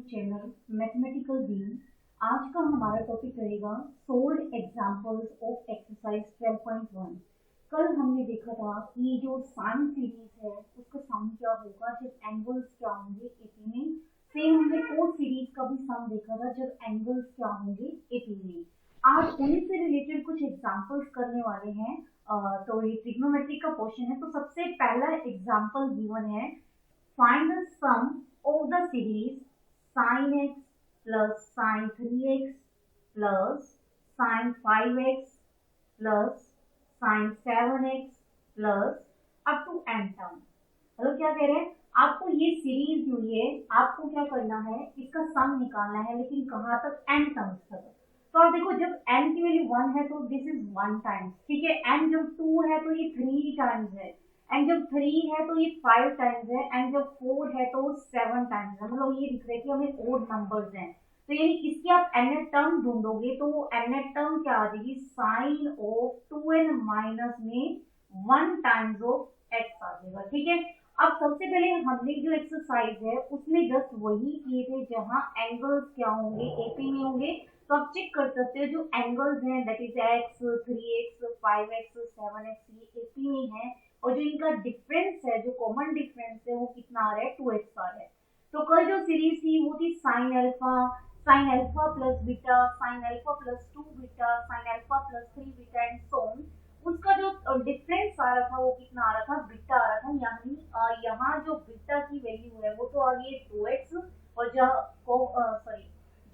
Channel mathematical been. आज का हमारा टॉपिक रहेगा सोल्ड एग्जांपल्स ऑफ एक्सरसाइज 12.1। कल हमने देखा था कि जो साइन सीरीज है उसका सम क्या होगा जब एंगल्स क्या होंगे एपी में। सेम हमने कोस सीरीज का भी सम देखा था जब एंगल्स क्या होंगे एपी में। आज उन्हीं से रिलेटेड कुछ एग्जांपल्स करने वाले हैं। तो ये ट्रिग्नोमेट्री का क्वेश्चन है। तो सबसे पहला एग्जांपल गिवन है, find the sum of the series sin x plus sin 3x plus sin 5x plus sin 7x plus up to n term। मतलब क्या कह रहे हैं, आपको ये सीरीज जो है आपको क्या करना है, इसका सम निकालना है, लेकिन कहाँ तक, n टर्म्स तक। तो आप देखो जब n की वैल्यू 1 है तो दिस इज 1 टाइम्स, ठीक है। n जब 2 है तो ये 3 टाइम्स है, एंड जब 3 है तो ये 5 टाइम्स है, एंड जब 4 है तो 7 टाइम्स है। मतलब ये दिख रहा है कि हमें ओड नंबर्स हैं। तो यानी इसकी आप nth टर्म ढूंढोगे तो वो nth टर्म क्या आ जाएगी, साइन ऑफ 2n माइनस में 1 टाइम्स ऑफ x आ जाएगा, ठीक है। अब सबसे पहले हमने जो एक्सरसाइज है उसमें जस्ट वही किए थे जहां एंगल्स क्या होंगे, एपी में होंगे। तो आप चेक कर सकते हो जो एंगल्स हैं that is x, 3x, 5x, 7x, ये एपी में है, और जो इनका डिफरेंस है, जो कॉमन डिफरेंस है वो कितना आ रहा है, 2x आ रहा है। तो कल जो सीरीज थी वो थी sine alpha plus beta, sine alpha plus 2 beta, sine alpha plus 3 beta and so on. उसका जो डिफरेंस आ रहा था वो कितना आ रहा था, बीटा आ रहा था। यानी यहाँ जो बीटा की वैल्यू है वो तो आ गई है 2x, और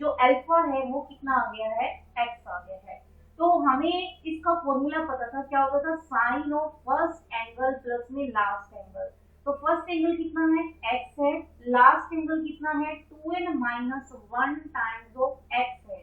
जो अल्फा है वो कितना आ गया है, x आ गया है। तो हमें इसका फॉर्मूला पता था, क्या होता था, sine of first angle plus में लास्ट एंगल। तो फर्स्ट एंगल कितना है, x है, लास्ट एंगल कितना है, 2n minus 1 times of x है,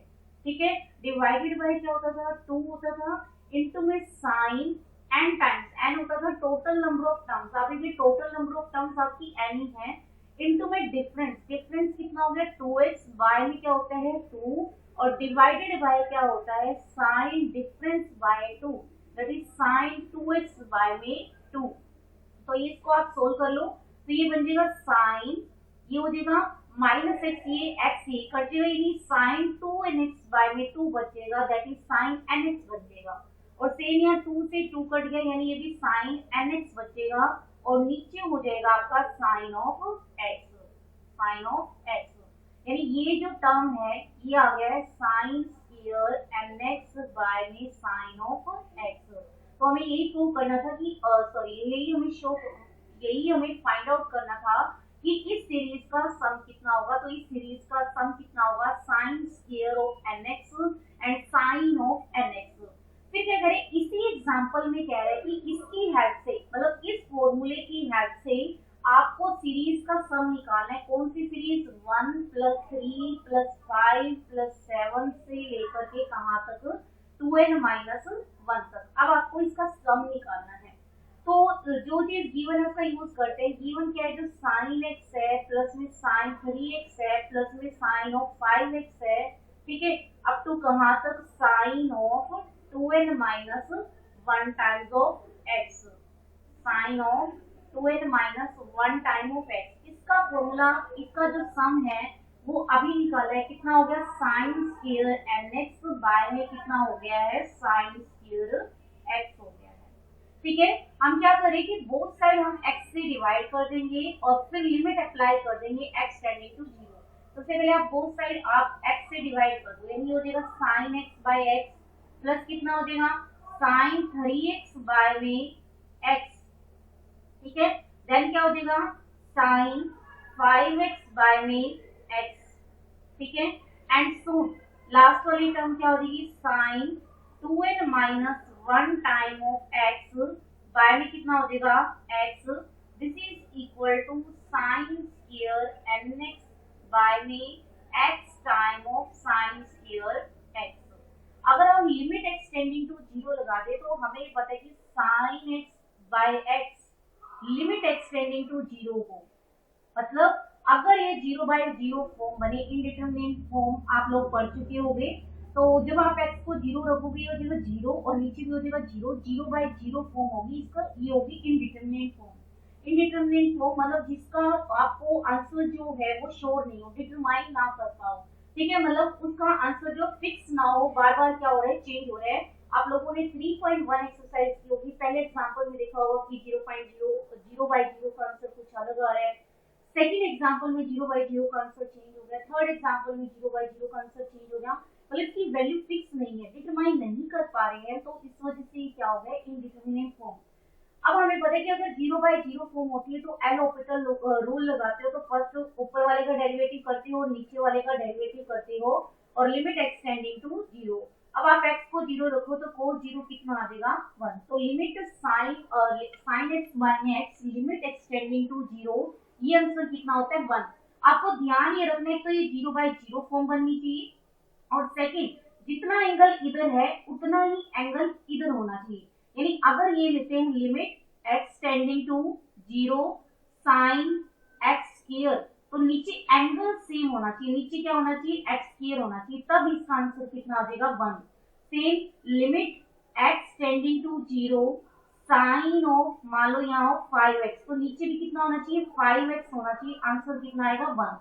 ठीक है। डिवाइडेड बाय क्या होता था, 2 होता था, इनटू में साइन n टाइम्स, n होता था टोटल नंबर ऑफ टर्म्स। अभी भी टोटल नंबर ऑफ टर्म्स आपकी n ही है, इनटू में डिफरेंस कितना हो गया, 2x, y में क्या होता है 2, और डिवाइडेड बाय क्या होता है, sine difference by 2, that is sine 2x by में 2। तो ये इसको आप सोल्व कर लो तो ये बन जाएगा साइन, ये हो जाएगा माइनस x, ये x ये कट जाएगा, यानी साइन 2nx बाय में 2 बचेगा, दैट इज साइन nx बन जाएगा। और सेम यहाँ 2 से 2 कट गया, यानी ये भी साइन nx बचेगा, और नीचे हो जाएगा आपका साइन ऑफ x। यानी ये जो टर्म है ये आ गया है साइन स्क्वायर nx बाय में साइन ऑफ x। तो हमें यही प्रूव करना था कि यही हमें फाइंड आउट करना था कि इस सीरीज का सम कितना होगा। तो इस सीरीज का सम कितना होगा, sine square of nx and sine of nx। फिर क्या करें, इसी एग्जांपल में कह रहे हैं कि इसकी हेल्प से, मतलब इस फॉर्मूले की हेल्प से आपको सीरीज का सम निकालना है। कौन सी सीरीज, 1 प्लस 3 प्लस 5 प्लस 7 से लेकर के कहाँ तक, 2n माइनस 1 तक। अब आपको इसका सम निकालना है। तो जो चीज गिवन है उसका यूज करते हैं। गिवन क्या है, जो साइन x है प्लस में साइन 3x है प्लस में साइन ऑफ 5x है, ठीक है, अप टू कहाँ तक, sine of 2n minus 1 times of x, sine of 2n minus 1 time of x। इसका फॉर्मूला, इसका जो सम है वो अभी निकाला है, कितना हो गया, साइन स्क्वायर nx बाय में कितना हो गया है, साइन स्क्वायर x हो गया है, ठीक है। हम क्या करें कि बोथ साइड हम x से डिवाइड कर देंगे और फिर लिमिट अप्लाई कर देंगे x टेंडिंग टू 0। तो सबसे पहले आप बोथ साइड आप x से डिवाइड कर दो, यानी हो जाएगा sine x by x plus कितना हो जाएगा, साइन 3x बाय में x, ठीक है। देन क्या हो जाएगा, साइन 5x बाय में x, ठीक है। एंड सो लास्ट वाली टर्म क्या हो जाएगी, sine 2n minus 1 time of x by में कितना हो जाएगा, x। This is equal to sine square nx by में x time of sine square x। अगर हम लिमिट एक्सटेंडिंग टू 0 लगा दे तो हमें पता है कि sine x by x limit extending to 0 हो, मतलब अगर ये 0/0 फॉर्म बने, इनडिटरमिनेट फॉर्म आप लोग पढ़ चुके होंगे। तो जब आप x को 0 रखोगे हो जाएगा 0, और नीचे भी हो जाएगा 0, 0/0 फॉर्म होगी इसका, ये होगी इनडिटरमिनेट फॉर्म। इनडिटरमिनेट हो, मतलब जिसका आपको आंसर जो है वो श्योर नहीं हो, डिटरमाइन ना कर पाओ, ठीक है, मतलब उसका आंसर जो फिक्स ना हो, बार बार क्या हो रहा है, चेंज हो रहा है। आप लोगों ने 3.1 एक्सरसाइज की होगी, पहले एग्जांपल में देखा होगा कि 0.0 का आंसर कुछ अलग आ रहा है, सेकंड एग्जांपल में 0/0 का आंसर चेंज हो गया, थर्ड एग्जांपल में 0/0 का आंसर चेंज हो गया, मतलब इसकी वैल्यू फिक्स नहीं है, डिटरमाइन नहीं कर पा रहे हैं, तो इस वजह से क्या हो गया, इनडिटरमिनेट फॉर्म। अब हमें पता है कि अगर 0/0 फॉर्म होती है तो एल ऑर्बिटल रूल लगाते हो, तो फर्स्ट ऊपर वाले का डेरिवेटिव करते हो और नीचे वाले का डेरिवेटिव करते हो, और लिमिट एक्सटेंडिंग टू 0। अब आप x को 0 रखो तो cos 0 कितना आ जाएगा, 1। तो limit sin x minus x limit extending to 0, ये आंसर कितना होता है, 1। आपको ध्यान ये रखना है, तो ये 0/0 फॉर्म बननी चाहिए, और सेकंड जितना एंगल इधर है उतना ही एंगल इधर होना चाहिए, यानी अगर ये लेते हैं limit x tending to 0 sin x square, तो नीचे एंगल सेम होना चाहिए, नीचे क्या होना चाहिए, x स्क्वायर होना चाहिए, तब इसका आंसर कितना आ जाएगा, 1। Same limit x tending to 0 sine of, मान लो यहाँ 5x, तो नीचे भी कितना होना चाहिए, 5x होना चाहिए, आंसर कितना आएगा, 1।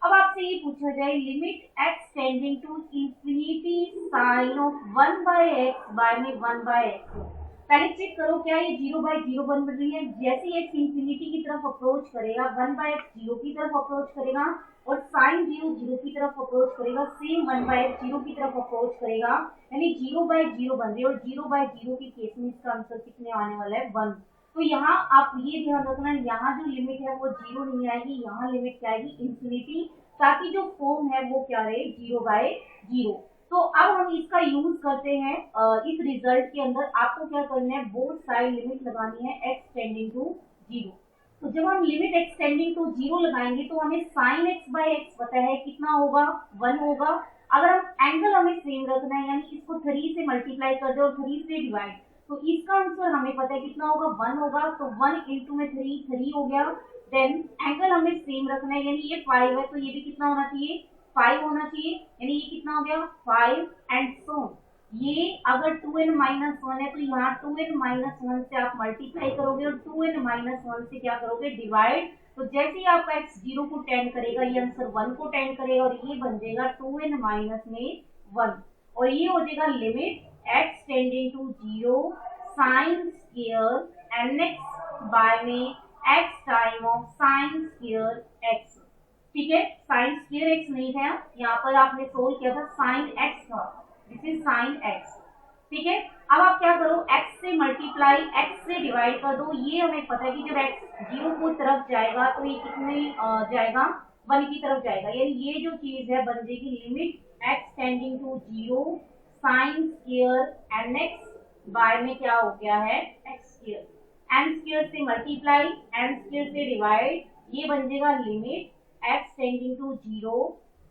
अब आपसे ये पूछा जाए limit x tending to infinity sine of 1/x by में 1/x, पहले चेक करो क्या ये 0/0 बन रही है, जैसे x इंफिनिटी की तरफ अप्रोच करेगा 1/x 0 की तरफ अप्रोच करेगा, और साइन 0 0 की तरफ अप्रोच करेगा, सेम 1/x 0 की तरफ अप्रोच करेगा, यानी 0/0 बन रही है, और 0/0 के केस में इसका आंसर कितने आने वाला है, 1। तो यहाँ आप ये ध्यान रखना, यहाँ जो लिमिट है वो 0 नहीं आएगी, यहाँ लिमिट क्या आएगी, इंफिनिटी, ताकि जो फॉर्म है वो क्या रहे, 0/0। तो अब हम इसका यूज करते हैं इस रिजल्ट के अंदर, आपको क्या करना है, बोथ साइड लिमिट लगानी है x टेंडिंग टू 0। तो जब हम लिमिट x टेंडिंग टू 0 लगाएंगे तो हमें sin x/x पता है कितना होगा, 1 होगा। अगर हम एंगल हमें सेम रखना है, यानी इसको 3 से मल्टीप्लाई कर दो और 3 से डिवाइड, तो इसका आंसर हमें पता है कितना होगा, 1 होगा, तो 1 इंटू में 3 हो गया। देन एंगल हमें सेम रखना है, यानी ये 5 है तो ये भी कितना होना चाहिए, 5 होना चाहिए, यानी ये कितना हो गया, 5 एंड सो। ये अगर 2n-1 है तो यहाँ 2n-1 से आप मल्टीप्लाई करोगे और 2n-1 से क्या करोगे, डिवाइड, तो जैसे ही आपका x 0 को टेंड करेगा ये आंसर 1 को टेंड करेगा, और ये बन जाएगा 2n-1, और ये हो जाएगा limit x tending to 0 sine square nx by में x time of sine square x, ठीक है, साइन स्क्वायर x नहीं था, यहाँ पर आपने सोल्व किया था साइन x था, दिस इज साइन x, ठीक है। अब आप क्या करो, x से मल्टीप्लाई x से डिवाइड कर दो, ये हमें पता है कि जब x 0 की तरफ जाएगा तो ये कितने जाएगा, 1 की तरफ जाएगा, यानी ये जो चीज है बन जाएगी limit x tending to 0 sine square nx by में क्या हो गया है, x स्क्वायर, n स्क्वायर से मल्टीप्लाई n स्क्वायर से डिवाइड, ये बन जाएगा limit x tending to 0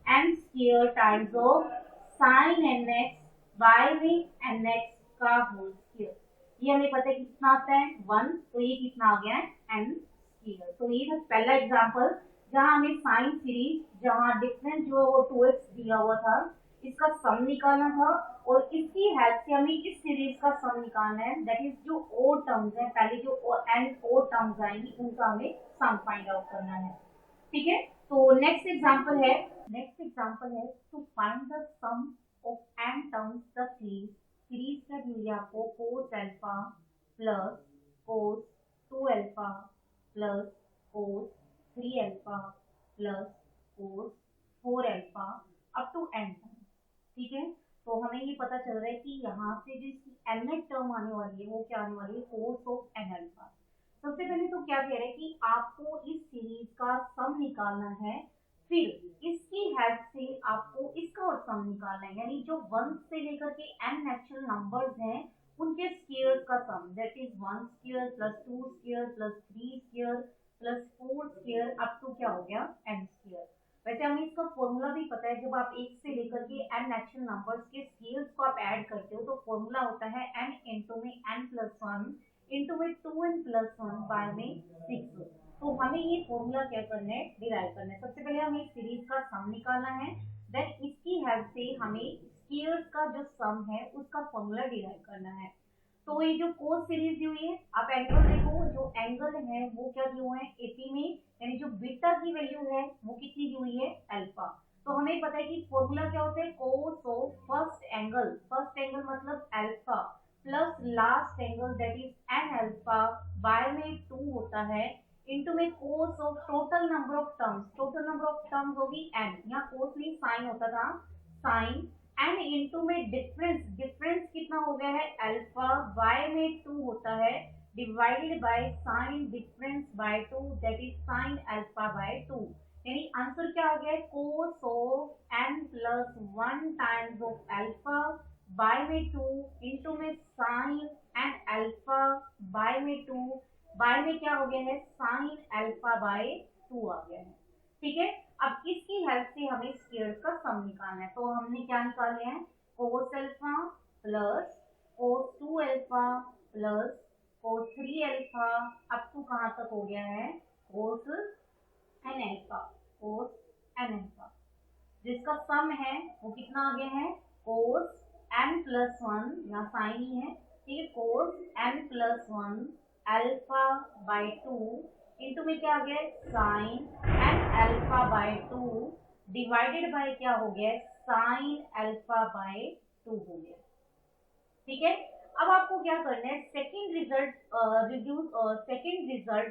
n square times of sine nx by में nx का होल स्क्वायर, ये हमें पता है कितना आता है, 1, तो ये कितना आ गया है, n स्क्वायर। तो ये था पहला एग्जांपल जहां हमें साइन सीरीज, जहां डिफरेंस जो है वो 2x दिया हुआ था, इसका सम निकालना था, और इसकी हेल्प से हमें इस सीरीज का सम निकालना है, दैट इज जो ओड टर्म्स है, पहले जो n ओड टर्म्स आएंगी उनका हमें सम फाइंड आउट करना है, ठीक है। तो नेक्स्ट एग्जांपल है to find the sum of n terms the series का दिया आपको cos alpha plus cos 2 alpha plus cos 3 alpha plus cos 4 alpha up to n, ठीक है। तो हमें ये पता चल रहा है कि यहाँ से जो इसकी nth टर्म आने वाली है वो क्या आने वाली है, cos ऑफ n अल्फा। सबसे पहले तो क्या कह रहे हैं कि आपको इस सीरीज का सम निकालना है, फिर इसकी हेल्प से आपको इसका और सम निकालना है, यानी जो 1 से लेकर के n नेचुरल नंबर्स हैं उनके स्क्वायर्स का sum, that is 1 square plus 2 square plus 3 square plus 4 square up to क्या हो गया, n स्क्वायर। वैसे हमें इसका फॉर्मूला भी पता है, जब आप 1 से लेकर के n नेचुरल नंबर्स के स्क्वायर्स को आप ऐड करते हो तो फॉर्मूला होता है n इंटू में n प्लस 1 इंटू में 2n प्लस 1 बाय में 6। तो हमें ये फॉर्मूला क्या करना है, डिराइव करना है। सबसे पहले हमें सीरीज का सम निकालना है, देन इसकी हेल्प से हमें स्क्वायर्स का जो सम है उसका फॉर्मूला डिराइव करना है। तो ये जो कोस सीरीज दी हुई है, आप एंगल देखो, जो एंगल है वो क्या दिए हुए हैं एपी में, यानी जो बीटा की वैल्यू है वो कितनी दी हुई है अल्फा। तो हमें पता है कि फॉर्मूला क्या होता है, कोस ऑफ फर्स्ट एंगल मतलब alpha plus last angle that is n alpha by में 2 होता है इनटू में cos of total number of terms होगी n, यहाँ कोस में साइन होता था, साइन एंड इनटू में डिफरेंस कितना हो गया है अल्फा बाय में 2 होता है divided by sign difference by 2 that is sine alpha by 2, यानी आंसर क्या आ गया है कोस of n plus 1 times of alpha by में 2 इनटू में साइन एंड अल्फा बाय में 2, बाय में क्या हो गया है साइन अल्फा बाय 2 आ गया है। ठीक है, अब इसकी हेल्प से हमें स्क्वायर्स का सम निकालना है। तो हमने क्या निकाले हैं, cos alpha plus cos 2 alpha plus cos 3 alpha up to कहां तक हो गया है कोस एन अल्फा, जिसका सम है वो कितना आ गया है कोस n प्लस 1, यहाँ साइन ही है, ठीक है, cos n plus 1 alpha by 2 into में क्या आ गया sine n alpha by 2 divided by क्या हो गया साइन अल्फा बाय 2 हो गया। ठीक है, अब आपको क्या करना है, सेकंड रिजल्ट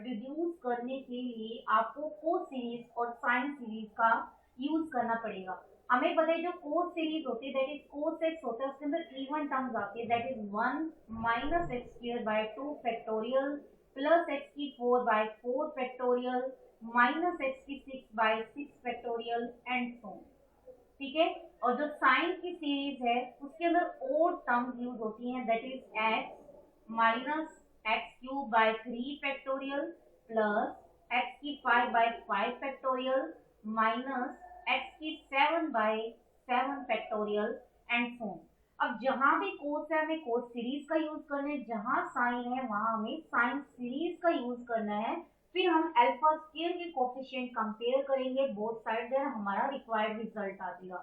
रिड्यूस करने के लिए आपको कोस सीरीज और साइन सीरीज का यूज करना पड़ेगा। हमें पता है जो कोस सीरीज होती है दैट इज कोस एक्स होता है, उसके अंदर इवन टर्म्स आती है that is 1 minus x square by 2 factorial plus x की 4 बाय 4 फैक्टोरियल माइनस एक्स की 6 by 6 factorial and so on. ठीक है, और जो साइन की सीरीज है उसके अंदर ओड टर्म्स यूज होती हैं that is x minus x cube by 3 factorial plus x की 5 बाय 5 फैक्टोरियल माइनस एक्स की 7 by 7 factorial and so on. अब जहां भी कोस है हमें कोस सीरीज का यूज करना है, जहां साइन है वहां हमें साइन सीरीज का यूज करना है। फिर हम अल्फा स्क्वायर के कोफिशिएंट कंपेयर करेंगे बोथ साइड, देन हमारा रिक्वायर्ड रिजल्ट आ जाएगा।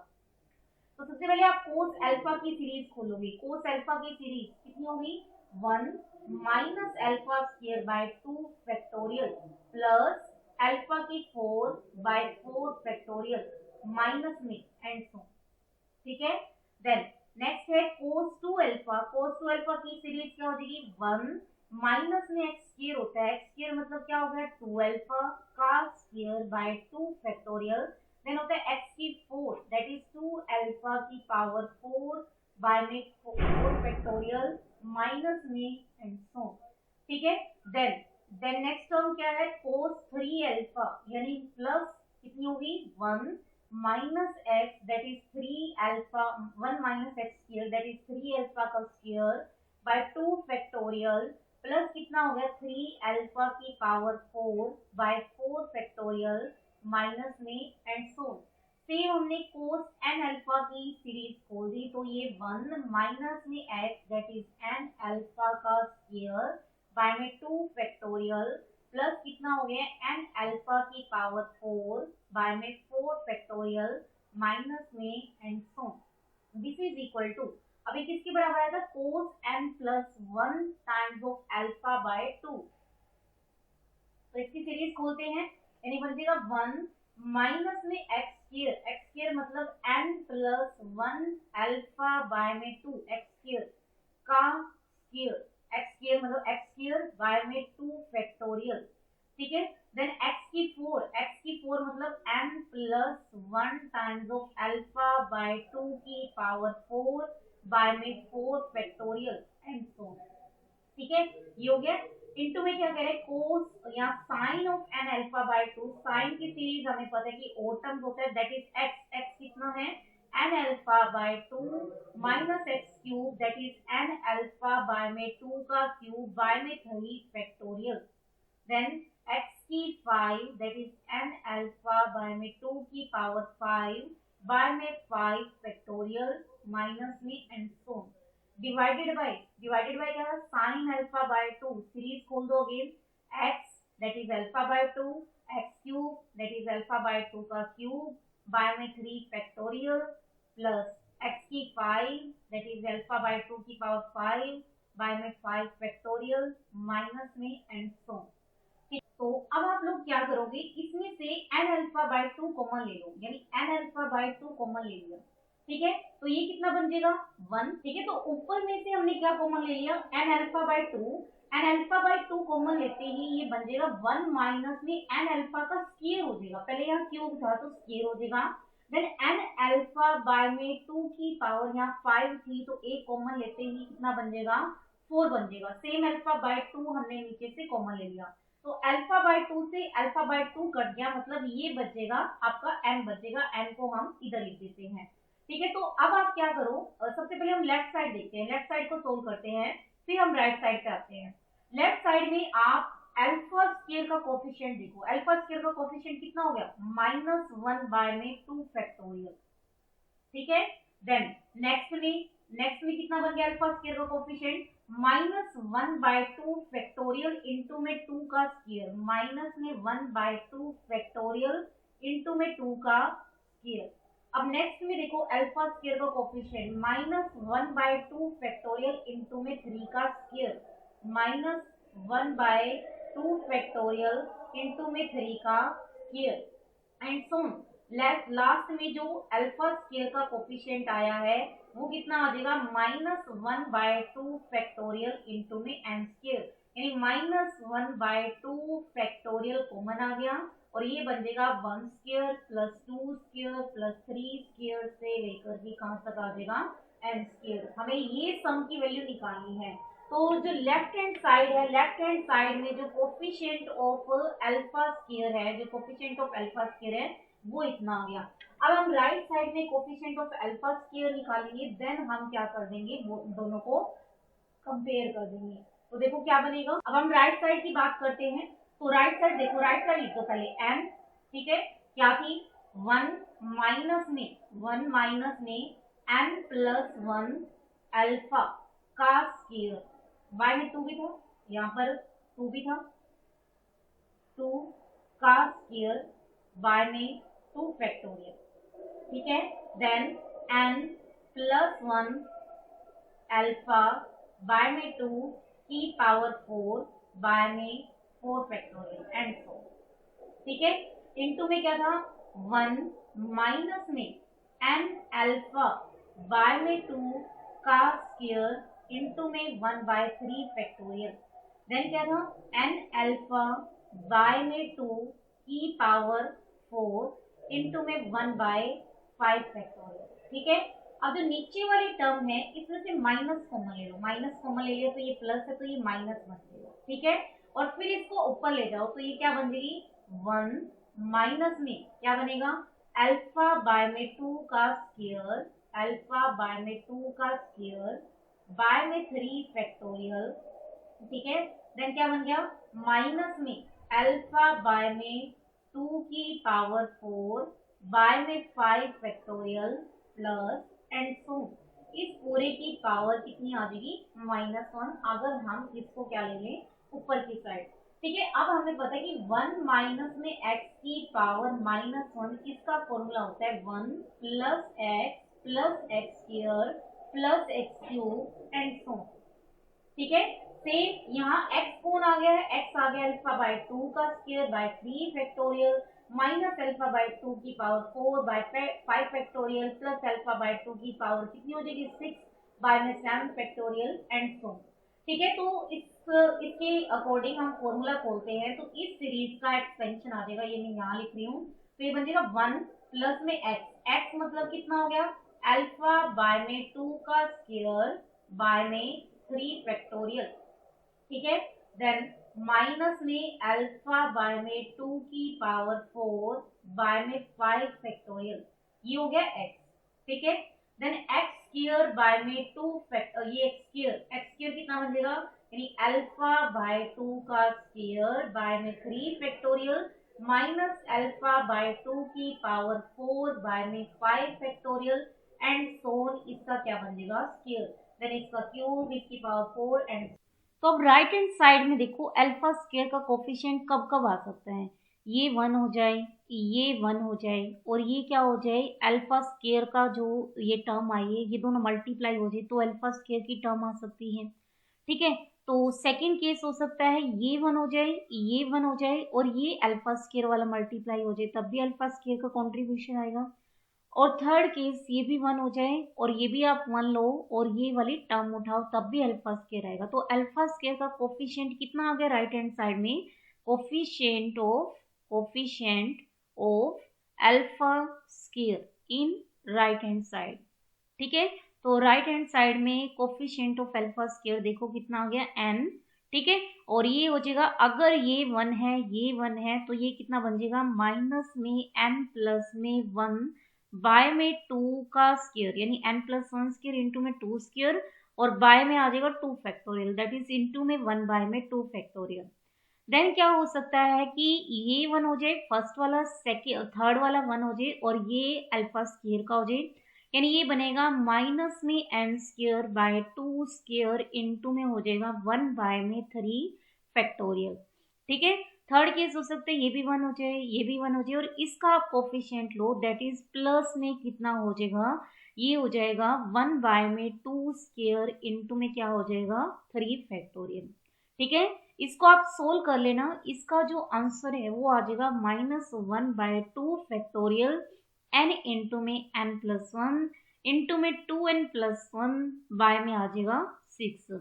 तो सबसे पहले आप कोस अल्फा की सीरीज खोलोगे, कोस अल्फा की सीरीज कितनी होगी 1 minus alpha square by 2 factorial plus alpha की 4 बाय 4 फैक्टोरियल माइनस में एंड सो। ठीक है, देन नेक्स्ट है कोस 2 अल्फा की सीरीज क्या हो जाएगी 1 माइनस में एक्स स्क्वायर होता है, एक्स स्क्वायर मतलब क्या हो गया 2 अल्फा का स्क्वायर बाय 2 फैक्टोरियल, देन होता है एक्स की 4 दैट इज 2 अल्फा की पावर 4 बाय में 4 फैक्टोरियल माइनस में एंड सो। ठीक है, देन नेक्स्ट टर्म क्या है कोस 3 अल्फा, यानी प्लस कितनी होगी 1 minus x that is 3 alpha 1 minus x square that is 3 alpha का स्क्वायर बाय 2 फैक्टोरियल प्लस कितना हो गया 3 अल्फा की पावर 4 बाय 4 फैक्टोरियल माइनस में एंड सो। सेम हमने कोस एन अल्फा की सीरीज खोल दी, तो ये 1 माइनस में x that is n alpha का स्क्वायर बाय में 2 फैक्टोरियल प्लस कितना हो गया एन अल्फा की पावर 4 बाय में 4 फैक्टोरियल माइनस में and so. This is equal to, अभी किसके बराबर आएगा cos n plus 1 times of alpha by 2। तो इसकी सीरीज खोलते हैं, यानी बन जाएगा 1 माइनस में एक्स स्क्वायर मतलब n प्लस 1 अल्फा बाय में 2 एक्स स्क्वायर का स्क्वायर, एक्स स्क्वायर मतलब एक्स स्क्वायर बाय में 2 फैक्टोरियल। ठीक है, देन एक्स की 4 मतलब n plus 1 times of alpha by 2 की पावर 4 बाय में 4 फैक्टोरियल एंड सो। ठीक है, ये हो गया। इनटू में क्या कह रहे हैं कोस, यहाँ sine of n alpha by 2, sine की सीरीज हमें पता है कि ओड टर्म्स होता है दैट इज एक्स कितना है n alpha by 2 minus x cube that is n alpha by में 2 का क्यूब बाय में 3 फैक्टोरियल, देन एक्स की 5 that is n alpha by में 2 की पावर 5 बाय में 5 फैक्टोरियल माइनस में एंड सो। डिवाइडेड बाय क्या है साइन अल्फा बाय 2, सीरीज खोल दो again x that is alpha by 2 x cube that is alpha by 2 का क्यूब बाय में 3 फैक्टोरियल प्लस एक्स की 5 दैट इज अल्फा बाय 2 की power 5 bye में 5 factorial minus में एंड सो। तो अब आप लोग क्या करोगे, इसमें से n अल्फा बाय 2 कॉमन ले लो, यानी n अल्फा बाय 2 कॉमन ले लिया, ठीक है। तो ये कितना बन जाएगा 1, ठीक है। तो ऊपर में से हमने क्या कॉमन ले लिया, n alpha by 2, n alpha by 2 common लेते ही ये बन जाएगा 1 माइनस में n अल्फा का स्क्वायर हो जाएगा, पहले यहाँ क्यूब था तो स्क्वायर हो जाएगा, देन n अल्फा बाय में 2 की पावर यहाँ 5 थी तो एक कॉमन लेते ही कितना बन जाएगा 4 बन जाएगा। सेम अल्फा बाय 2 हमने नीचे से कॉमन ले लिया, तो अल्फा बाय 2 से अल्फा बाय 2 कट गया, मतलब ये बचेगा आपका n बचेगा, n को हम इधर लिख देते हैं, ठीक है। तो अब आप क्या करो, सबसे पहले हम लेफ्ट साइड देखते हैं, लेफ्ट साइड को सोल्व करते हैं, फिर हम राइट साइड पे आते हैं। लेफ्ट साइड में आप अल्फा स्क्वायर का कोफिशिएंट देखो, अल्फा स्क्वायर का कोफिशिएंट कितना हो गया -1 बाय में 2 फैक्टोरियल, ठीक है। देन नेक्स्ट में कितना बन गया अल्फा स्क्वायर का कोफिशिएंट -1 बाय 2 फैक्टोरियल इंटू में 2 का स्क्वायर, माइनस में 1 बाय 2 फैक्टोरियल इंटू में 2 का स्क्वायर। अब नेक्स्ट में देखो अल्फा स्क्वायर का कोफिशिएंट -1 बाय 2 फैक्टोरियल इंटू में 3 का स्क्वायर, -1 बाय 2 फैक्टोरियल इंटू में 3 का square and so on. Last में जो अल्फा स्क्वायर का कोफिशिएंट आया है वो कितना आ जाएगा -1 बाय 2 फैक्टोरियल इंटू में n स्क्वायर, यानी -1 बाय 2 फैक्टोरियल कॉमन आ गया और ये बन जाएगा 1 square plus 2 square plus 3 square से लेकर के कहां तक आ जाएगा n स्क्वायर। हमें ये सम की वैल्यू निकालनी है। तो जो लेफ्ट हैंड साइड है, लेफ्ट हैंड साइड में जो कोफिशिएंट ऑफ अल्फा स्क्वायर है, जो कोफिशिएंट ऑफ अल्फा स्क्वायर है वो इतना आ गया। अब हम राइट साइड में कोफिशिएंट ऑफ अल्फा स्क्वायर निकालेंगे, देन हम क्या कर देंगे वो दोनों को कंपेयर कर देंगे। तो देखो क्या बनेगा। अब हम राइट साइड की बात करते हैं, तो राइट साइड देखो, राइट साइड लिखो पहले m, ठीक है, क्या थी 1 माइनस में m प्लस 1 अल्फा का स्क्वायर, बाय में 2 भी था, यहाँ पर 2 भी था, 2 का स्क्वायर बाय में 2 फैक्टोरियल, ठीक है। Then n plus 1 alpha by में 2 की पावर 4 बाय में 4 फैक्टोरियल एंड सो, ठीक है। इनटू में क्या था 1 माइनस में n अल्फा बाय में 2 का स्क्वायर इनटू में 1 बाय 3 फैक्टोरियल, देन क्या था n अल्फा बाय में 2 की पावर 4 इनटू में 1 बाय 5 फैक्टोरियल, ठीक है। अब जो नीचे वाली टर्म है इसमें से माइनस कॉमन ले लो, माइनस कॉमन ले लिया तो ये प्लस है तो ये माइनस बन जाएगा, ठीक है। और फिर इसको ऊपर ले जाओ तो ये क्या बन जाएगी 1 माइनस में क्या बनेगा अल्फा बाय में 2 का स्क्वायर, अल्फा बाय में 2 का स्क्वायर बाय में 3 फैक्टोरियल, ठीक है। देन क्या बन गया माइनस में अल्फा बाय में 2 की पावर 4 बाय में 5 फैक्टोरियल प्लस एंड सो। इस पूरे की पावर कितनी आ जाएगी -1, अगर हम इसको क्या ले लें ऊपर की साइड, ठीक है। अब हमें पता है कि 1 माइनस में x की पावर -1, इसका फॉर्मूला होता है 1 plus x square plus x cube and so, ठीक है। सेम यहाँ x कौन आ गया है, x आ गया अल्फा बाय 2 का square by 3 factorial minus alpha by 2 की power 4 by 5 factorial plus alpha by 2 की पावर कितनी हो जाएगी 6 बाय में 7 फैक्टोरियल एंड सो, ठीक है। तो इसके अकॉर्डिंग हम फॉर्मूला खोलते हैं तो इस सीरीज का एक्सपेंशन आ जाएगा, ये मैं यहाँ लिख रही हूँ, तो ये बन जाएगा 1 प्लस में x मतलब कितना हो गया अल्फा बाय में 2 का स्क्वायर बाय में 3 फैक्टोरियल, ठीक है। देन माइनस में अल्फा बाय में 2 की पावर 4 बाय में 5 फैक्टोरियल, ये हो गया x, ठीक है। देन x स्क्वायर बाय में 2 ये x स्क्वायर कितना बन जाएगा यानी अल्फा बाय 2 का स्क्वायर बाय में 3 फैक्टोरियल माइनस अल्फा बाय 2 की पावर 4 बाय में 5 फैक्टोरियल एंड सोन, इसका क्या बन जाएगा स्क्वायर, देन इसका क्यूब, इसकी पावर 4 एंड। तो अब राइट हैंड साइड में देखो अल्फा स्क्वायर का कोफिशिएंट कब कब आ सकता है, ये 1 हो जाए, ये 1 हो जाए और ये क्या हो जाए अल्फा स्क्वायर का जो ये टर्म आई है ये दोनों मल्टीप्लाई हो जाए तो अल्फा स्क्वायर की टर्म आ सकती है, ठीक है। तो सेकंड केस हो सकता है ये 1 हो जाए, ये 1 हो जाए और ये अल्फा स्क्वायर वाला मल्टीप्लाई हो जाए, तब भी अल्फा स्क्वायर का कॉन्ट्रीब्यूशन आएगा। और थर्ड केस ये भी 1 हो जाए और ये भी आप 1 लो और ये वाली टर्म उठाओ, तब भी अल्फा स्क्वायर आएगा। तो अल्फा स्क्वायर का कोफिशिएंट कितना आ गया राइट हैंड साइड में? Coefficient of alpha square in right hand side. ठीक है, तो राइट हैंड साइड में कोफिशिएंट ऑफ अल्फा स्क्वायर देखो कितना आ गया n। ठीक है, और ये हो जाएगा, अगर ये 1 है ये 1 है तो ये कितना बन जाएगा? माइनस में n प्लस में 1 बाय में 2 का स्क्वायर, यानी n प्लस 1 स्क्वायर इंटू में 2 स्क्वायर, और बाय में आ जाएगा 2 फैक्टोरियल, दैट इज इंटू में 1 बाय में 2 फैक्टोरियल। देन क्या हो सकता है कि ये 1 हो जाए फर्स्ट वाला, सेकेंड थर्ड वाला 1 हो जाए और ये अल्फा स्क्वायर का हो जाए, यानी ये बनेगा माइनस में n square by 2 square into में हो जाएगा 1 बाय में 3 फैक्टोरियल। ठीक है, थर्ड केस हो सकता है ये भी 1 हो जाए, ये भी 1 हो जाए, और इसका आप coefficient low, that is plus में कितना हो जाएगा? ये हो जाएगा 1 बाय में 2 स्क्वायर इंटू में क्या हो जाएगा? 3 फैक्टोरियल। ठीक है, इसको आप सोल्व कर लेना, इसका जो आंसर है वो आ जाएगा -1 बाय 2 फैक्टोरियल n इंटू में n प्लस 1 इंटू में 2n प्लस 1 बाय में आ जाएगा 6।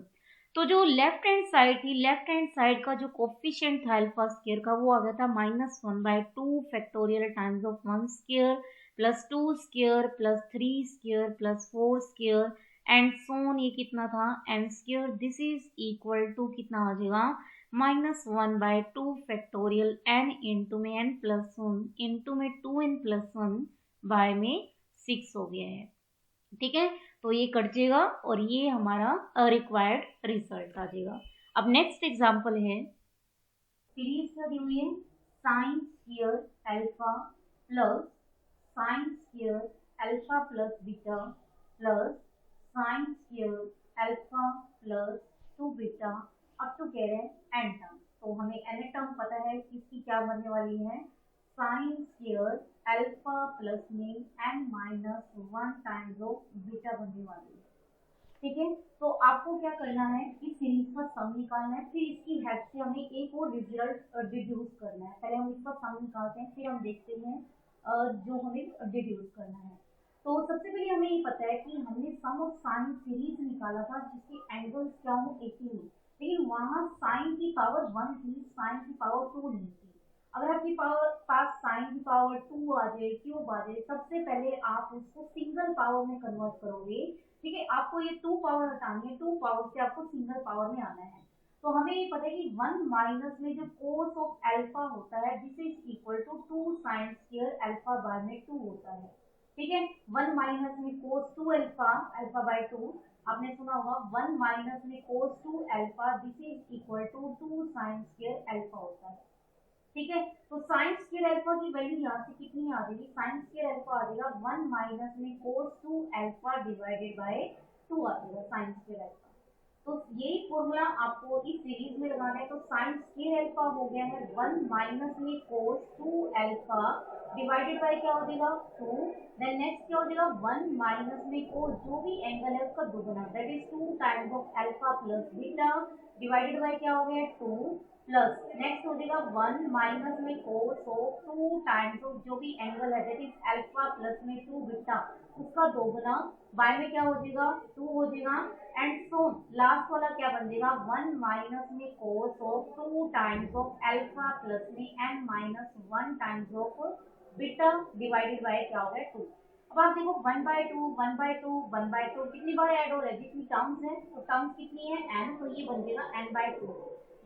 तो जो लेफ्ट हैंड साइड थी, लेफ्ट हैंड साइड का जो कोफिशिएंट था अल्फा स्क्वायर का, वो आ गया था -1 by 2 factorial times of 1 square plus 2 square plus 3 square plus 4 square and so on, ये कितना था? n square. This is equal to कितना आ जाएगा? -1 बाय 2 फैक्टोरियल n इंटू में n प्लस 1 इंटू में 2n प्लस 1 बाय में 6 हो गया है। ठीक है, तो ये कट जाएगा और ये हमारा रिक्वायर्ड रिजल्ट आ जाएगा। अब नेक्स्ट एग्जांपल है, सीरीज का दी हुई है sine square alpha plus sine square alpha plus beta plus sine square alpha plus 2 beta up to कह रहे हैं एन टर्म। तो हमें एन टर्म पता है कि इसकी क्या बनने वाली है? साइन स्क्वायर अल्फा प्लस में n minus 1 times of beta बनने वाली है। ठीक है, तो आपको क्या करना है, इस सीरीज का सम निकालना है, फिर इसकी हेल्प से हमें एक और रिजल्ट डिड्यूस करना है। पहले हम इसका सम निकालते हैं, फिर हम देखते हैं जो हमें डिड्यूस करना है। तो सबसे पहले हमें ये पता है कि हमने सम ऑफ साइन सीरीज निकाला था जिसके एंगल्स क्या हो? 80, लेकिन वहां साइन की पावर 1 थी, साइन की पावर 2 नहीं थी। अगर आपके पास साइन की पावर 2 आ जाए, क्यूब आ जाए, सबसे पहले आप उसको सिंगल पावर में कन्वर्ट करोगे। ठीक है, आपको ये 2 पावर हटानी है, 2 पावर से आपको सिंगल पावर में आना है। तो हमें ये पता है कि 1 माइनस में जो कोस ऑफ अल्फा होता है this is equal to 2 sine square alpha by में 2 होता है। ठीक है, 1 माइनस में कोस 2 अल्फा, अल्फा बाय 2, आपने सुना होगा 1 माइनस में cos 2 alpha this is equal to 2 sine square alpha होता है। ठीक है, तो साइन स्क्वायर अल्फा की वैल्यू यहाँ से कितनी आ जाएगी? साइन स्क्वायर अल्फा आ जाएगा 1 माइनस में कोस 2 अल्फा डिवाइडेड बाय 2 आ जाएगा साइन स्क्वायर अल्फा। तो यही फॉर्मूला आपको इस सीरीज में लगाना है। तो साइन स्क्वायर अल्फा हो गया है 1 माइनस में कोस 2 अल्फा डिवाइडेड बाय क्या हो जाएगा? 2। देन नेक्स्ट क्या हो जाएगा? 1 माइनस में कोस जो भी एंगल है उसका दोगुना, that is 2 times of alpha plus beta divided by क्या हो गया? 2 प्लस नेक्स्ट हो जाएगा 1 माइनस में कोस ऑफ 2 टाइम्स ऑफ जो भी एंगल है दैट इज अल्फा प्लस में 2 बीटा उसका दोगुना बाय में क्या हो जाएगा? 2 हो जाएगा। एंड सो लास्ट वाला क्या बन जाएगा? 1 माइनस में कोस of 2 times of alpha plus में n minus 1 times of beta divided by क्या हो गया? 2। अब आप देखो 1 बाय 2 1 बाय 2 1 बाय 2 कितनी बार ऐड हो रहा है? जितनी टर्म्स है, तो टर्म्स कितनी है? n, तो ये बन जाएगा n बाय 2।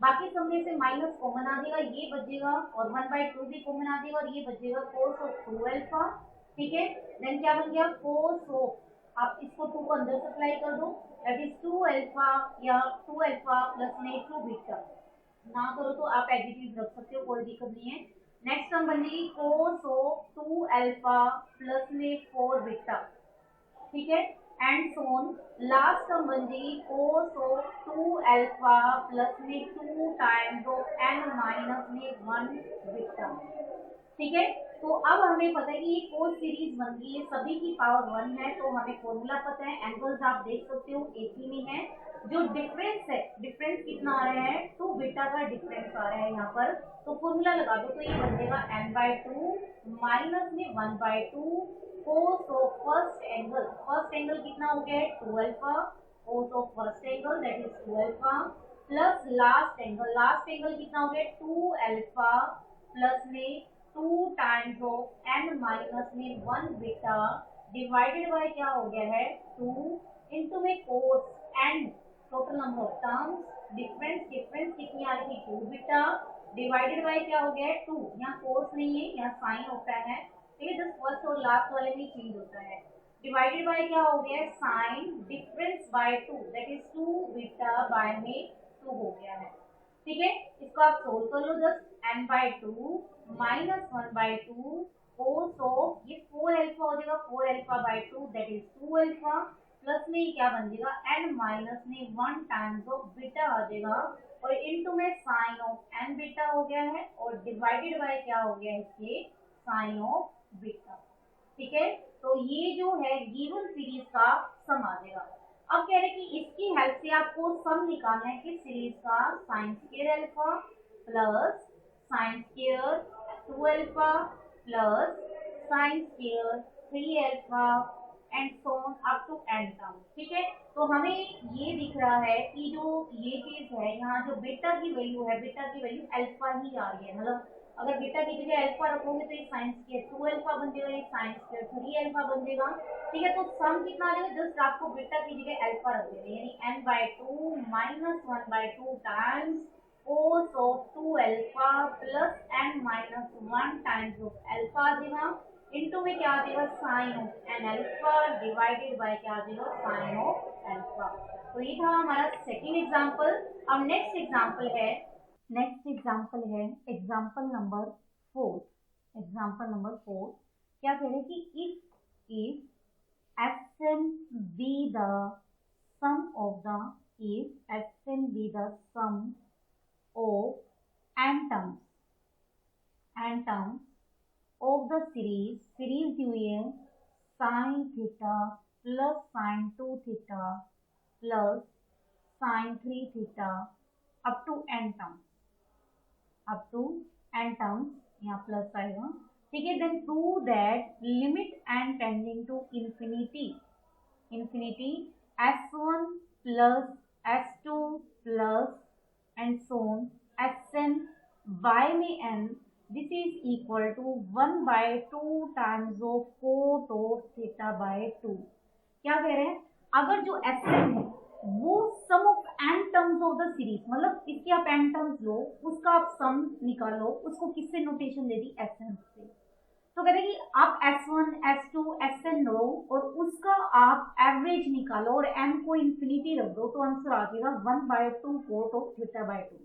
बाकी सब में से माइनस कॉमन आ जाएगा, ये बचेगा, और 1 बाय 2 भी कॉमन आ जाएगा और ये बचेगा कोस ऑफ 2 अल्फा। ठीक है, देन क्या बन गया? कोस ऑफ, आप इसको 2 को अंदर सप्लाई कर दो, दैट इज 2 अल्फा या 2 अल्फा प्लस में 2 बीटा। ना करो तो आप एडिटिव रख सकते हो, कोई दिक्कत नहीं है। नेक्स्ट टर्म बन जाएगी कोस ऑफ 2 अल्फा प्लस में 4 बीटा। ठीक है, एंड सोन लास्ट टर्म बन जाएगी कोस ऑफ 2 अल्फा प्लस में 2 टाइम्स ऑफ n माइनस में 1 बीटा। ठीक है, तो अब हमें पता है कि ये कोस सीरीज बन गई है, सभी की पावर 1 है, तो हमें फॉर्मूला पता है, एंगल्स आप देख सकते हो 80 में है, जो डिफरेंस है, डिफरेंस कितना आ रहा है, 2 बीटा का डिफरेंस आ रहा है यहाँ पर। तो फॉर्मूला लगा दो, तो ये बन जाएगा n/2 माइनस में 1/2 cos of first angle. First angle कितना हो गया है 2 alpha, cos of first angle that is 2 alpha, plus last angle, last angle कितना हो गया 2 अल्फा, प्लस में 2 टाइम्स ऑफ n माइनस में 1 बीटा, डिवाइडेड बाय क्या हो गया है 2 इंटू में कोस n, total number of terms, difference, difference कितनी आ रही थी 2 बीटा, डिवाइडेड बाय क्या हो गया है 2, यहाँ कोस नहीं है, यहाँ साइन होता है, ठीक है, जस्ट फर्स्ट और लास्ट वाले में चेंज होता है, डिवाइडेड बाय क्या हो गया है sine difference by 2 that is 2 beta by में 2 हो गया है, ठीक है। इसको आप सोल्व कर लो, just n/2 minus 1/2 cos of, ये 4 अल्फा हो जाएगा 4 alpha by 2 that is 2 alpha, plus में क्या बन जाएगा n माइनस में 1 टाइम्स ऑफ बीटा आ जाएगा, और इनटू में साइन ऑफ n बीटा हो गया है, और डिवाइडेड बाय क्या हो गया है इसके साइन ऑफ बीटा, ठीक है। तो ये जो है गिवन सीरीज का सम आ जाएगा। अब कह रहे हैं कि इसकी हेल्प से आपको सम निकालना है कि सीरीज का sine square alpha plus sine square 2 alpha plus sine square 3 alpha and so on up to n term, ठीक है। तो हमें ये दिख रहा है कि जो ये चीज है, यहाँ जो बीटा की वैल्यू है, बीटा की वैल्यू अल्फा ही आ रही है, मतलब अगर बीटा की जगह अल्फा रखोगे तो ये साइन स्क्वायर 2 अल्फा बन जाएगा, ये साइन स्क्वायर 3 अल्फा बन जाएगा, ठीक है। तो सम कितना आ जाएगा, जस्ट आपको बीटा की जगह अल्फा रख देना, यानी n/2 minus 1/2 times cos of 2 alpha plus n minus 1 times of alpha आ जाएगा, इनटू में क्या आ जाएगा sine of n alpha, divided by क्या आ जाएगा साइन ऑफ अल्फा। तो ये था हमारा सेकंड एग्जांपल। अब नेक्स्ट एग्जांपल है एग्जांपल नंबर 4। एग्जांपल नंबर 4 क्या कह रहे हैं कि if Sn be the sum of the n terms of the series दी हुई है sin theta plus sin 2 theta plus sin 3 theta up to n terms, यहाँ प्लस आएगा, ठीक है। Then prove that limit n tending to infinity s1 plus s2 plus and so on sn y में n this is equal to 1/2 times of cot of theta by 2। क्या कह रहे हैं, अगर जो Sn है वो sum of n terms of the series, मतलब इसके आप n टर्म्स लो, उसका आप सम निकालो, उसको किससे नोटेशन दे दी Sn से। तो कहते हैं कि आप S1 S2 Sn लो और उसका आप एवरेज निकालो और n को इंफिनिटी रख दो, तो आंसर आ जाएगा 1/2 cot of theta by 2।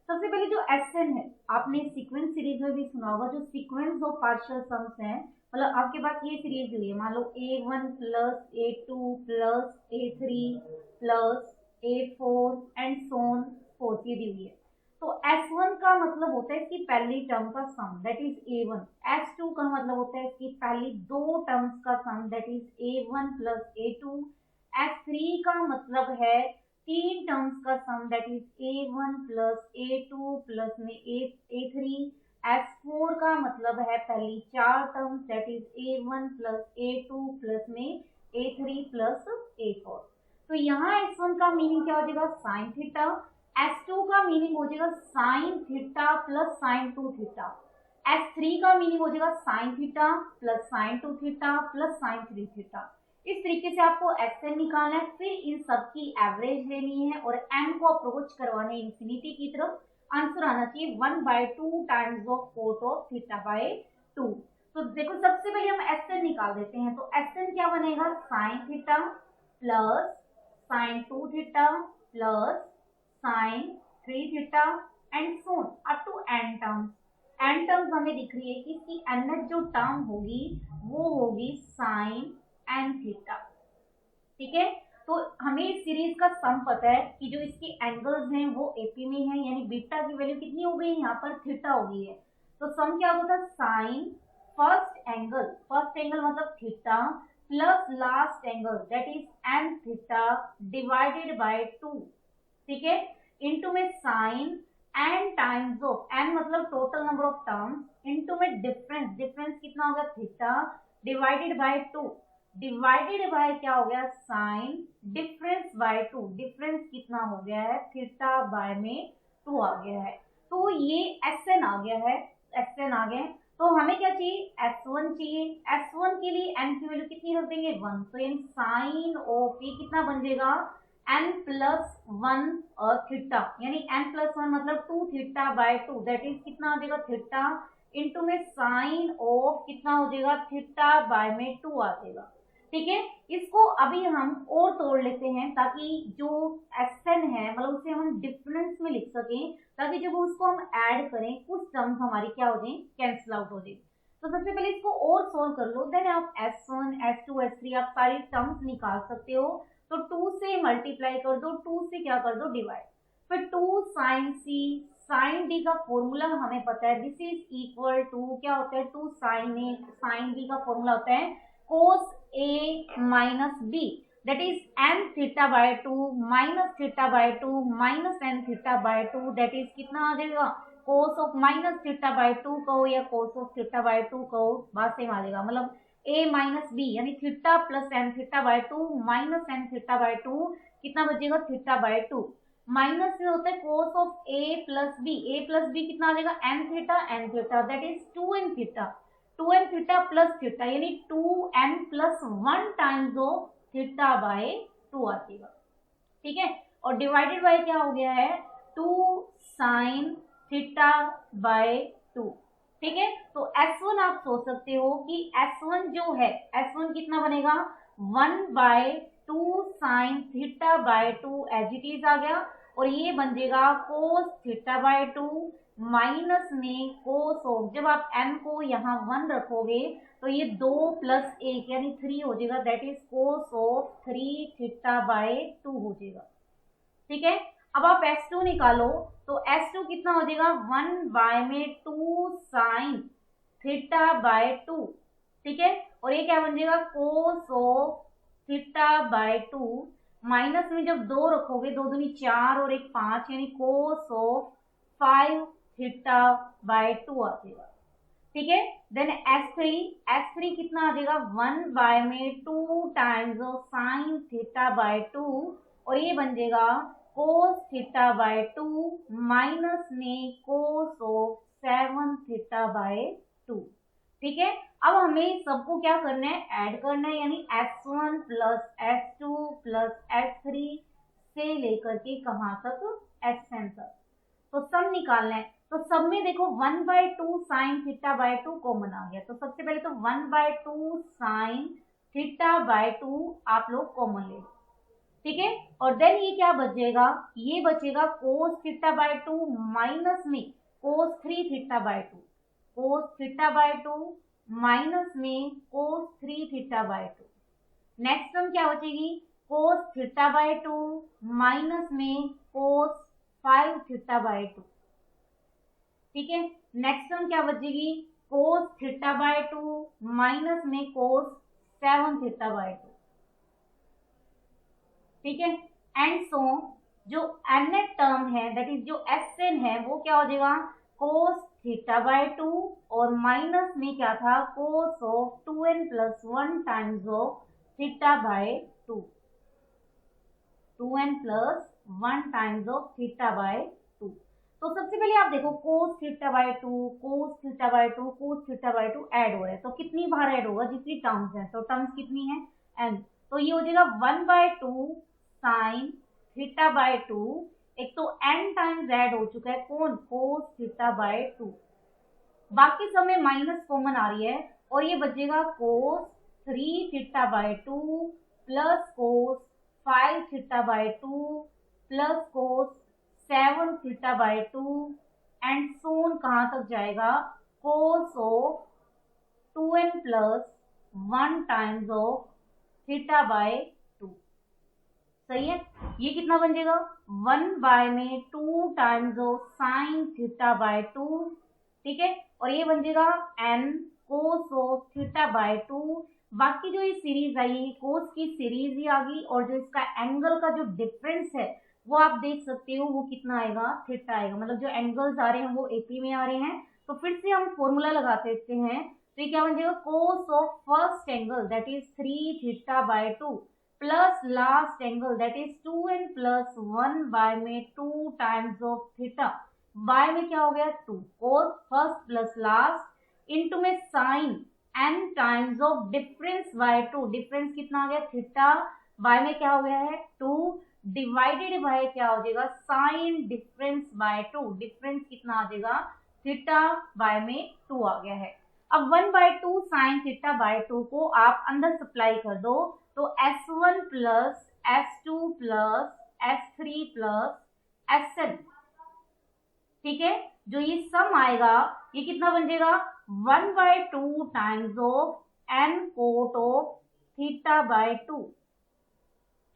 सबसे पहले जो Sn है, आपने सीक्वेंस सीरीज में भी सुना होगा, जो सीक्वेंस ऑफ पार्शियल सम्स हैं, मतलब आपके पास ये सीरीज हुई है, मान लो a1 plus a2 plus a3 plus a4 and so on fourth ये दी हुई है। तो S1 का मतलब होता है इसकी पहली टर्म का sum that is a1, S2 का मतलब होता है इसकी पहली दो टर्म्स का sum that is a1 plus a2, S3 का मतलब है तीन टर्म्स का sum that is a1 plus a2 plus में a3, S4 का मतलब है पहली चार terms that is a1 plus a2 plus में a3 प्लस a4। तो यहाँ S1 का मीनिंग क्या हो जाएगा साइन थीटा, S2 का मीनिंग हो जाएगा sign theta plus sine 2 theta, S3 का मीनिंग हो जाएगा sign theta plus sine 2 theta plus sine 3 theta. इस तरीके से आपको Sn निकालना है, फिर इन सब की एवरेज लेनी है और n को अप्रोच करवाना है इंफिनिटी की तरफ। आंसर आना चाहिए 1/2 times of cot of theta by 2। तो देखो सबसे पहले हम Sn निकाल देते हैं, तो Sn क्या बनेगा sine theta plus sine 2 theta plus sine 3 theta and so up to n terms. n terms हमें दिख रही है कि इसकी nth जो टर्म होगी वो होगी साइन n थीटा, ठीक है। तो हमें इस सीरीज का सम पता है कि जो इसके एंगल्स हैं वो एपी में है, यानी बीटा की वैल्यू कितनी हो गई यहाँ पर थीटा हो गई है। तो सम क्या होगा साइन फर्स्ट एंगल मतलब theta plus last angle that is n theta divided by 2, ठीक है, इनटू में sine n times of, n मतलब total number of terms, into में डिफरेंस, डिफरेंस कितना हो गया theta divided by 2, divided by क्या हो गया साइन डिफरेंस बाय 2, डिफरेंस कितना हो गया है थीटा बाय में 2 आ गया है। तो ये एस आ गया है, एस आ गया है। तो हमें क्या चाहिए S1 चाहिए, S1 के लिए n की वैल्यू कितनी रख देंगे 1, तो यानी साइन ऑफ ये कितना बन जाएगा n प्लस 1 और थीटा, यानी n प्लस 1 मतलब 2 थीटा बाय 2 दैट इज कितना हो जाएगा थीटा इंटू में साइन ऑफ कितना हो जाएगा थीटा बाय में 2 आ जाएगा, ठीक है। इसको अभी हम और तोड़ लेते हैं ताकि जो Sn है मतलब उसे हम डिफरेंस में लिख सकें, ताकि जब उसको हम ऐड करें कुछ टर्म्स हमारी क्या हो जाए कैंसिल आउट हो जाए। तो सबसे पहले इसको और सोल्व कर लो, देन आप S1 S2 S3 आप सारी टर्म्स निकाल सकते हो। तो 2 से मल्टीप्लाई कर दो, 2 से क्या कर दो डिवाइड, फिर 2 साइन सी, साइन डी का फॉर्मूला हमें पता है दिस इज इक्वल टू क्या होता है 2 साइन ए, साइन बी का फॉर्मूला होता है cos a minus B that is n theta by 2 minus theta by 2 minus n theta by 2 that is कितना आ जाएगा cos of minus theta by 2 कहो या cos ऑफ थीटा बाय 2 कहो, बात सेम आ जाएगा। मतलब a माइनस बी यानी theta plus n theta by 2 minus n theta by 2 कितना बचेगा थीटा बाय 2, माइनस से होता है cos of a plus B कितना आ जाएगा n theta that is 2n theta, 2n theta plus theta यानी 2n plus 1 times of theta by 2 आ जाएगा, ठीक है। और डिवाइडेड बाय क्या हो गया है 2 साइन थीटा बाय 2, ठीक है। तो S1 आप सोच सकते हो कि S1 जो है S1 कितना बनेगा 1 by 2 sine theta by 2 as it is आ गया, और ये बन जाएगा cos थीटा बाय 2 माइनस में cos ऑफ, जब आप n को यहाँ 1 रखोगे तो ये 2 प्लस 1 यानी 3 हो जाएगा that is cos of 3 theta by 2 हो जाएगा, ठीक है। अब आप S2 निकालो, तो S2 कितना हो जाएगा 1 बाय में 2 साइन थीटा बाय 2, ठीक है, और ये क्या बन जाएगा cos of theta by 2 minus में जब 2 रखोगे 2 दूनी 4 और 1 5 यानी cos ऑफ 5 थीटा बाय 2 आ जाएगा, ठीक है। देन S3 कितना आ जाएगा 1 बाय में 2 times of sign theta by 2, और ये बन जाएगा cos थीटा बाय 2 माइनस में cos ऑफ 7 थीटा बाय 2, ठीक है। अब हमें सबको क्या करना है ऐड करना है, यानी S1 plus S2 plus S3 से लेकर के कहाँ तक Sn तक, तो सब निकालना है। तो सब में देखो 1 by 2 sine theta by 2 common आ गया, तो सबसे पहले तो 1 बाय 2 साइन थीटा बाय 2 आप लोग कॉमन ले लो, ठीक है। और देन ये क्या बचेगा ये बचेगा cos थीटा बाय 2 माइनस में cos 3 theta by 2, cos theta by 2 minus में cos 3 theta by 2, next term क्या बचेगी cos थीटा बाय 2 माइनस में cos 5 थीटा बाय 2, ठीक है। नेक्स्ट टर्म क्या बचेगी cos थीटा बाय 2 माइनस में cos 7 थीटा बाय 2, ठीक है। एंड सो जो nth टर्म है दैट इज जो Sn है वो क्या हो जाएगा cos थीटा बाय 2 और माइनस में क्या था cos of 2n plus 1 times of theta by 2, 2n plus 1 times of theta by 2। तो सबसे पहले आप देखो cos theta by 2 cos theta by 2 cos theta by 2 add हो रहा है, तो कितनी बार ऐड होगा जितनी टर्म्स है, तो टर्म्स कितनी है n, तो ये हो जाएगा 1 बाय 2 साइन थीटा बाय 2, एक तो n टाइम्स ऐड हो चुका है कौन cos थीटा बाय 2, बाकी सब में माइनस कॉमन आ रही है और ये बचेगा cos 3 theta by 2 plus cos 5 theta by 2 plus cos 7 theta by 2 and so on कहां तक जाएगा cos of 2n plus 1 times of theta by 2, सही है। ये कितना बन जाएगा 1 बाय में 2 times of sign theta by 2, ठीक है, और ये बन जाएगा n cos of theta by 2 बाकी जो ये सीरीज आई है कोस की सीरीज ही आ गई, और जो इसका एंगल का जो डिफरेंस है वो आप देख सकते हो वो कितना आएगा, थीटा आएगा। मतलब जो एंगल्स आ रहे हैं वो एपी में आ रहे हैं। तो फिर से हम फॉर्मूला लगा देते हैं, तो ये क्या बन जाएगा, cos of first angle that is 3 theta by 2 plus last angle that is 2n plus 1 by में 2 टाइम्स ऑफ थीटा, बाय में क्या हो गया 2, cos first plus last into में sine n times of difference by 2, difference कितना आ गया theta, bye में क्या हो गया है 2, डिवाइडेड बाय क्या हो जाएगा साइन डिफरेंस बाय 2, डिफरेंस कितना आ जाएगा थीटा, बाय में 2 आ गया है। अब 1/2 साइन थीटा बाय 2 को आप अंदर सप्लाई कर दो, तो S1 plus S2 plus S3 plus Sn, ठीक है, जो ये सम आएगा ये कितना बन जाएगा 1/2 times of n cot of theta by 2,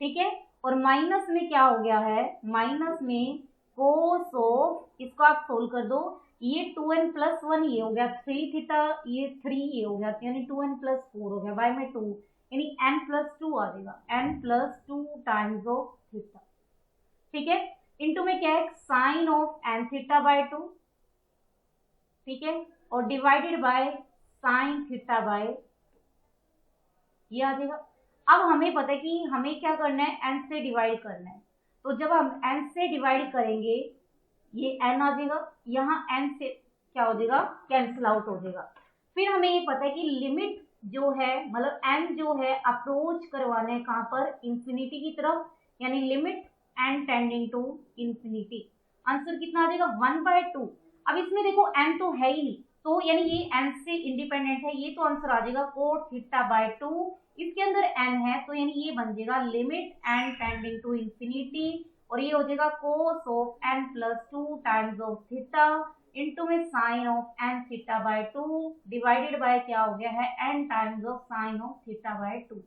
ठीक है। और माइनस में क्या हो गया है, माइनस में कोस ऑफ, इसको आप सोल्व कर दो, ये 2n प्लस 1 ये हो गया 3 थीटा, ये 3 ये हो गया, यानी 2n प्लस 4 हो गया, बाय में 2 यानी n प्लस 2 आ जाएगा, n plus 2 times of theta, ठीक है। इनटू में क्या है sine of n theta by 2, ठीक है, और divided by sine theta by, ये आ जाएगा। अब हमें पता है कि हमें क्या करना है, n से डिवाइड करना है, तो जब हम n से डिवाइड करेंगे ये n आ जाएगा, यहाँ n से क्या हो जाएगा कैंसिल आउट हो जाएगा। फिर हमें ये पता है कि लिमिट जो है, मतलब n जो है अप्रोच करवाना है कहाँ पर, इंफिनिटी की तरफ, यानी limit n tending to infinity, answer कितना आ जाएगा 1/2। अब इसमें देखो n तो है ही नहीं, तो यानी ये n से इंडिपेंडेंट है, ये तो आंसर आ जाएगा कोट थीटा बाय 2, इसके अंदर n है तो यानी ये बन जाएगा limit n tending to infinity, और ये हो जाएगा cos of n plus 2 times of theta into में sine of n theta by 2 divided by क्या हो गया है n times of sine of theta by 2,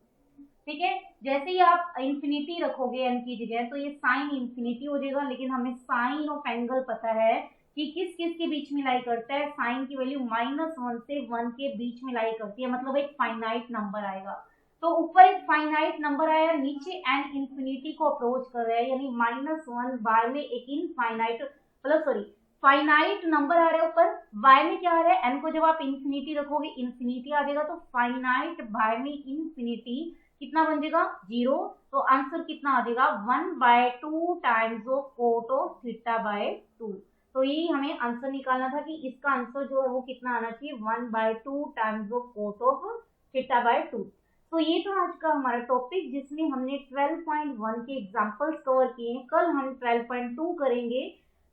ठीक है। जैसे ही आप इंफिनिटी रखोगे n की जगह तो ये साइन इंफिनिटी हो जाएगा, लेकिन हमें साइन ऑफ एंगल पता है कि किस किस के बीच में लाई करता है, साइन की वैल्यू -1 से 1 के बीच में लाई करती है, मतलब एक फाइनाइट नंबर आएगा। तो ऊपर एक फाइनाइट नंबर आया, नीचे n इंफिनिटी को अप्रोच कर रहा है, यानी -1 बाय में एक infinite plus sorry finite number आ रहा है ऊपर, बाय में क्या आ रहा है n को जब आप इंफिनिटी रखोगे इंफिनिटी आ जाएगा, तो फाइनाइट बाय में इंफिनिटी कितना बन जाएगा 0, तो आंसर कितना आ जाएगा 1/2 times of cot of theta by 2। तो यही हमें आंसर निकालना था कि इसका आंसर जो है वो कितना आना चाहिए 1/2 times of cot of theta by 2। तो ये था आज का हमारा टॉपिक जिसमें हमने 12.1 के एग्जांपल्स कवर किए हैं। कल हम 12.2 करेंगे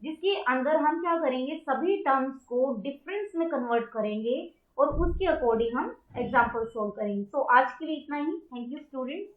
जिसके अंदर हम क्या करेंगे, सभी टर्म्स को डिफरेंस में कन्वर्ट करेंगे और उसके अकॉर्डिंग हम एग्जांपल सोल्व करेंगे। तो आज के लिए इतना ही। Thank you students.